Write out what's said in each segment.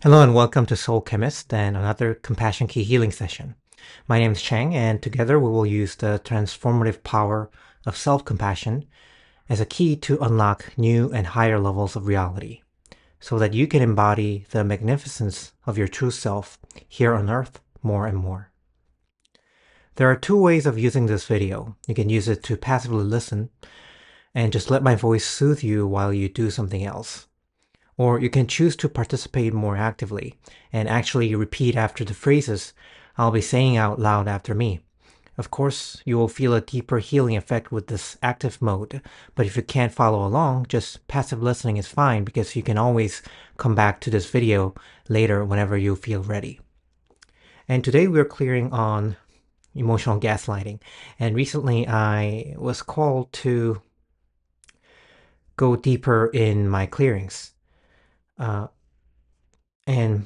Hello and welcome to Soul Chemist and another Compassion Key healing session. My name is Chang, and together we will use the transformative power of self-compassion as a key to unlock new and higher levels of reality so that you can embody the magnificence of your true self here on earth more and more. There are two ways of using this video. You can use it to passively listen and just let my voice soothe you while you do something else. Or you can choose to participate more actively and actually repeat after the phrases I'll be saying out loud after me. Of course, you will feel a deeper healing effect with this active mode, but if you can't follow along, just passive listening is fine because you can always come back to this video later whenever you feel ready. And today we're clearing on emotional gaslighting. And recently I was called to go deeper in my clearings. Uh, and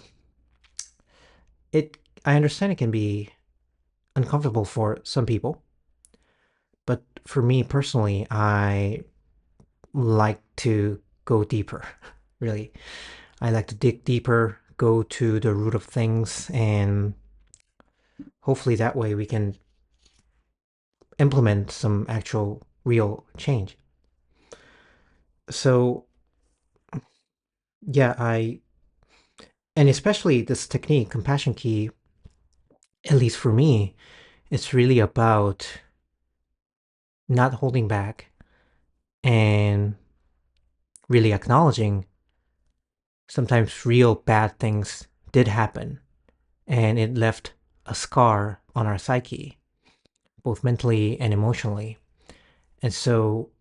it I understand it can be uncomfortable for some people, but for me personally, I like to go deeper. Really, I like to dig deeper, go to the root of things, and hopefully that way we can implement some actual real change. So, yeah, and especially this technique, compassion key, at least for me, it's really about not holding back and really acknowledging sometimes real bad things did happen, and it left a scar on our psyche, both mentally and emotionally. And so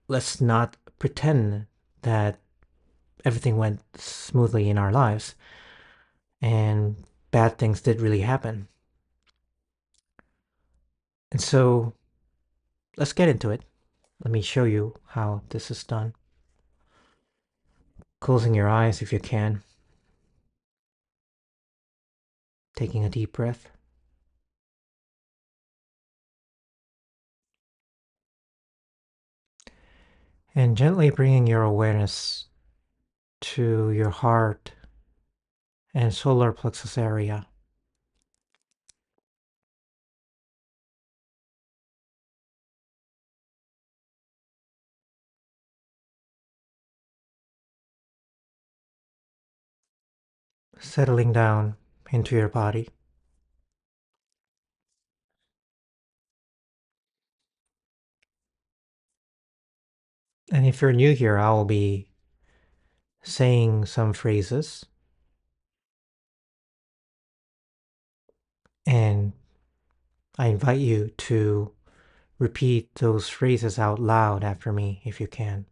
let's not pretend that everything went smoothly in our lives and bad things did really happen. And so let's get into it. Let me show you how this is done. Closing your eyes if you can, taking a deep breath, and gently bringing your awareness to your heart and solar plexus area. Settling down into your body. And if you're new here, I will be saying some phrases, and I invite you to repeat those phrases out loud after me if you can.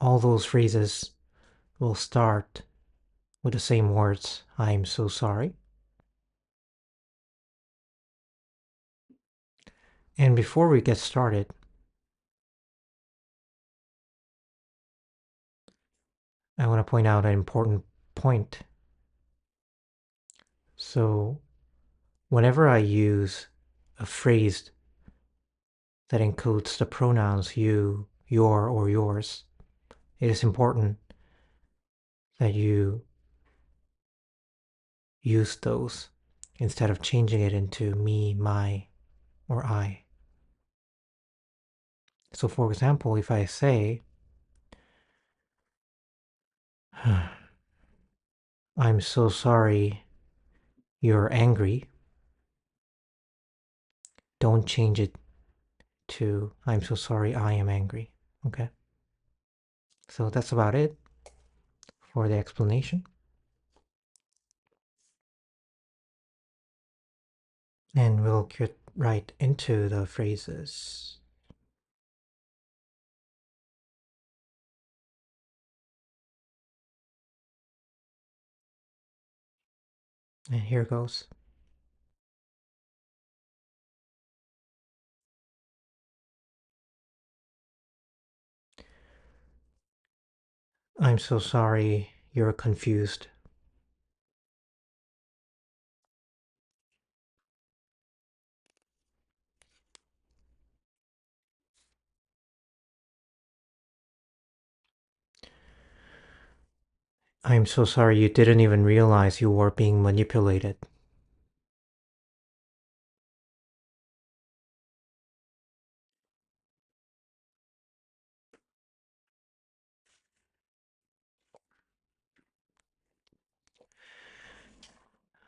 All those phrases will start with the same words, I'm so sorry. And before we get started, I want to point out an important point. So, whenever I use a phrase that includes the pronouns you, your, or yours, it is important that you use those instead of changing it into me, my, or I. So, for example, if I say, I'm so sorry you're angry, don't change it to, I'm so sorry I am angry. Okay? So, that's about it for the explanation. And we'll get right into the phrases. And here goes. I'm so sorry you're confused. I'm so sorry you didn't even realize you were being manipulated.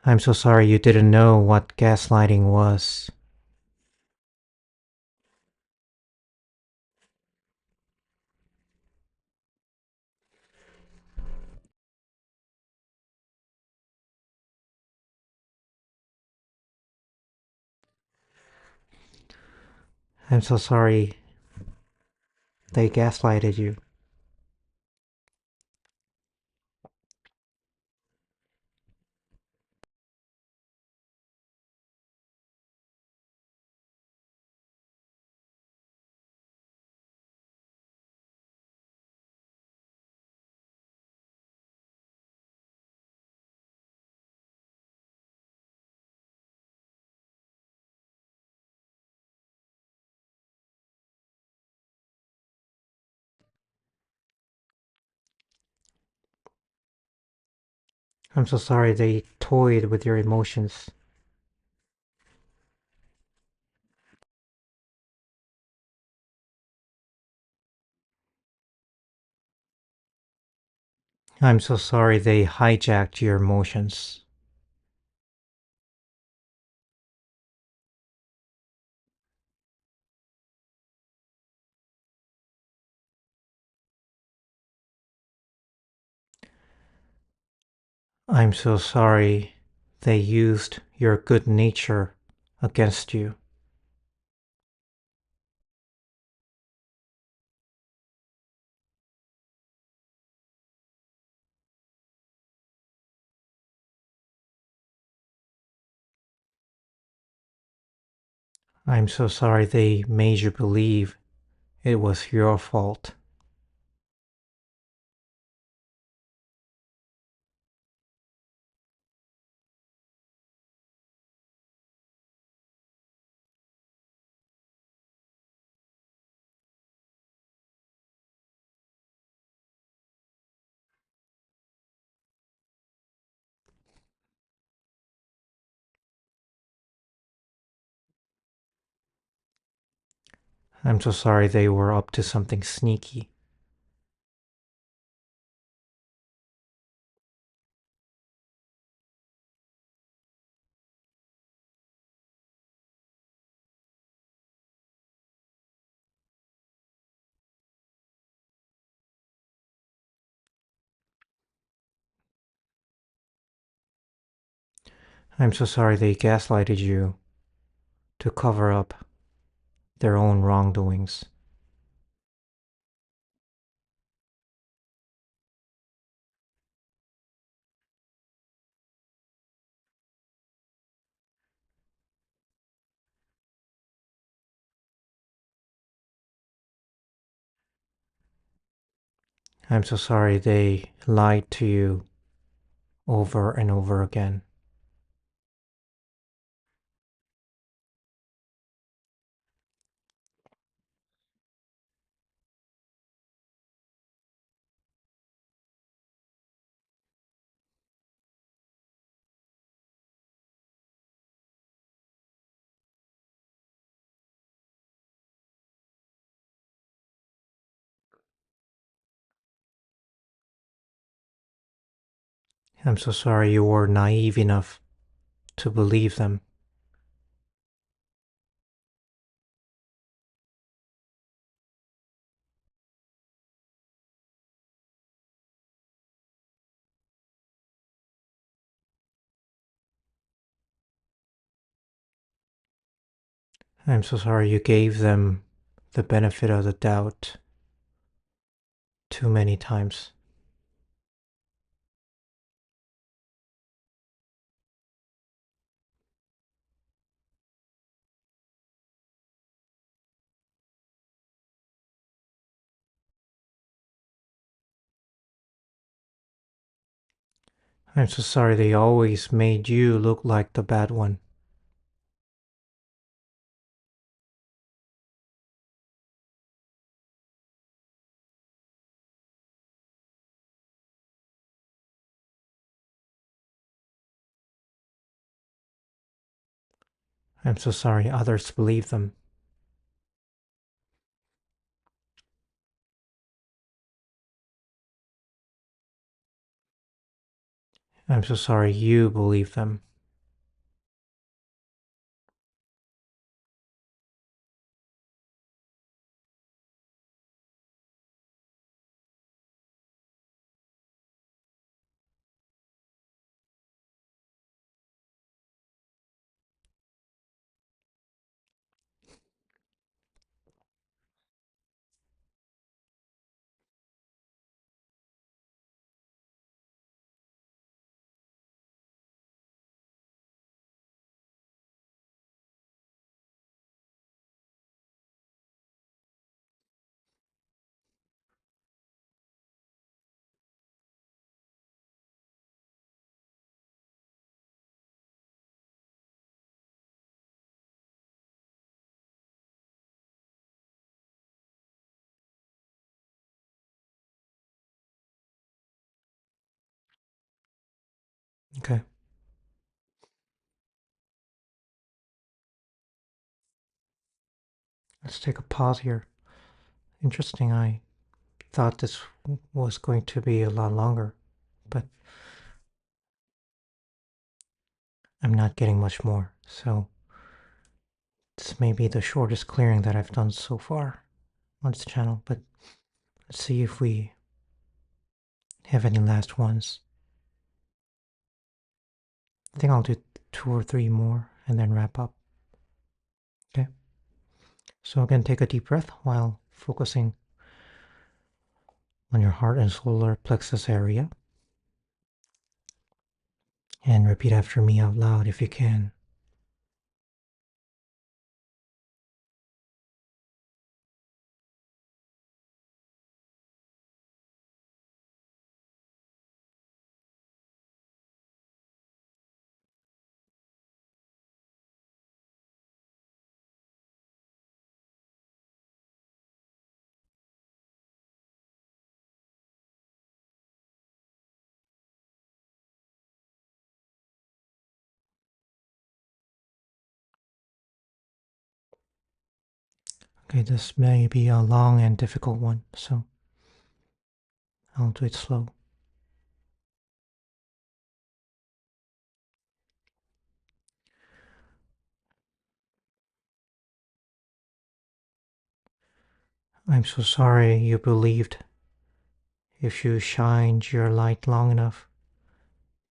I'm so sorry you didn't know what gaslighting was. I'm so sorry they gaslighted you. I'm so sorry they toyed with your emotions. I'm so sorry they hijacked your emotions. I'm so sorry they used your good nature against you. I'm so sorry they made you believe it was your fault. I'm so sorry they were up to something sneaky. I'm so sorry they gaslighted you to cover up their own wrongdoings. I'm so sorry they lied to you over and over again. I'm so sorry you were naive enough to believe them. I'm so sorry you gave them the benefit of the doubt too many times. I'm so sorry they always made you look like the bad one. I'm so sorry others believe them. I'm so sorry you believe them. Okay. Let's take a pause here. Interesting. I thought this was going to be a lot longer, but I'm not getting much more. So this may be the shortest clearing that I've done so far on this channel, but let's see if we have any last ones. I think I'll do 2 or 3 more and then wrap up. Okay. So again, take a deep breath while focusing on your heart and solar plexus area. And repeat after me out loud if you can. Okay, this may be a long and difficult one, so I'll do it slow. I'm so sorry you believed if you shined your light long enough,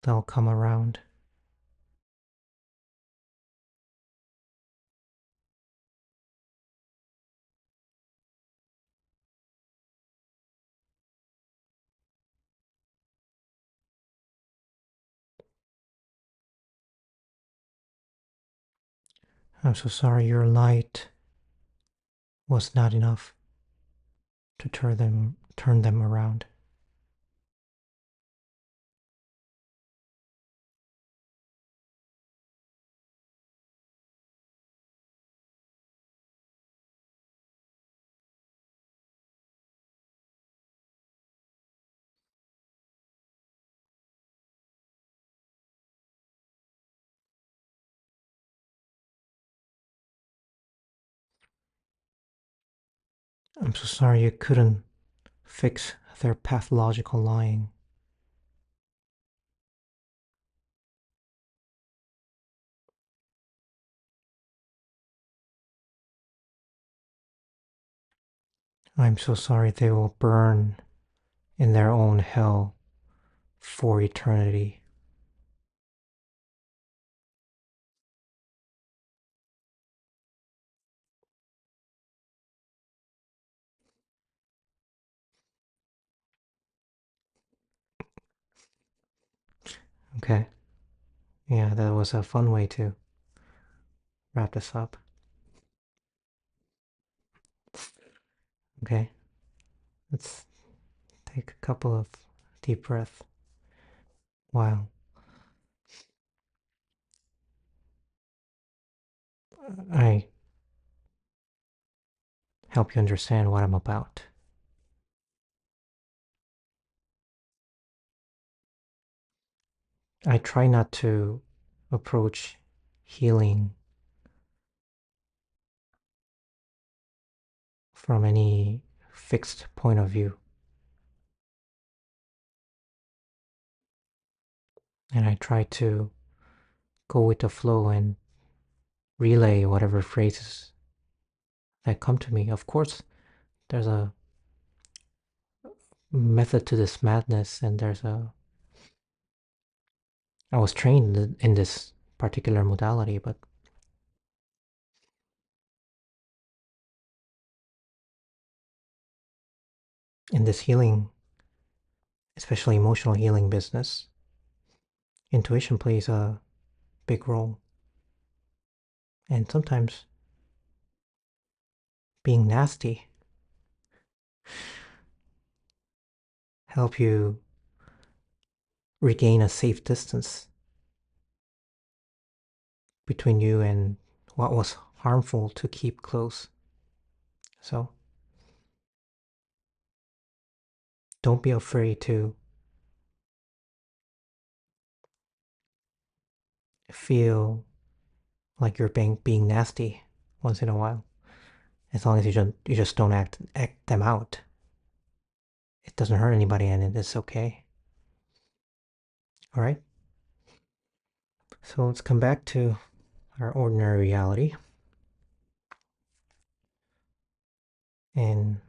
they'll come around. I'm so sorry your light was not enough to turn them around. I'm so sorry you couldn't fix their pathological lying. I'm so sorry they will burn in their own hell for eternity. Okay. Yeah, that was a fun way to wrap this up. Okay. Let's take a couple of deep breaths while I help you understand what I'm about. I try not to approach healing from any fixed point of view. And I try to go with the flow and relay whatever phrases that come to me. Of course, there's a method to this madness, and I was trained in this particular modality, but in this healing, especially emotional healing business, intuition plays a big role. And sometimes being nasty help you regain a safe distance between you and what was harmful to keep close. So don't be afraid to feel like you're being nasty once in a while. As long as you just don't act them out. It doesn't hurt anybody and it's okay. All right? So let's come back to our ordinary reality. And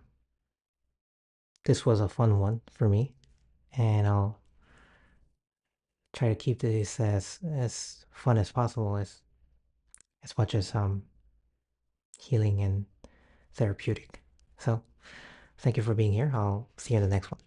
this was a fun one for me. And I'll try to keep this as fun as possible, as much as healing and therapeutic. So thank you for being here. I'll see you in the next one.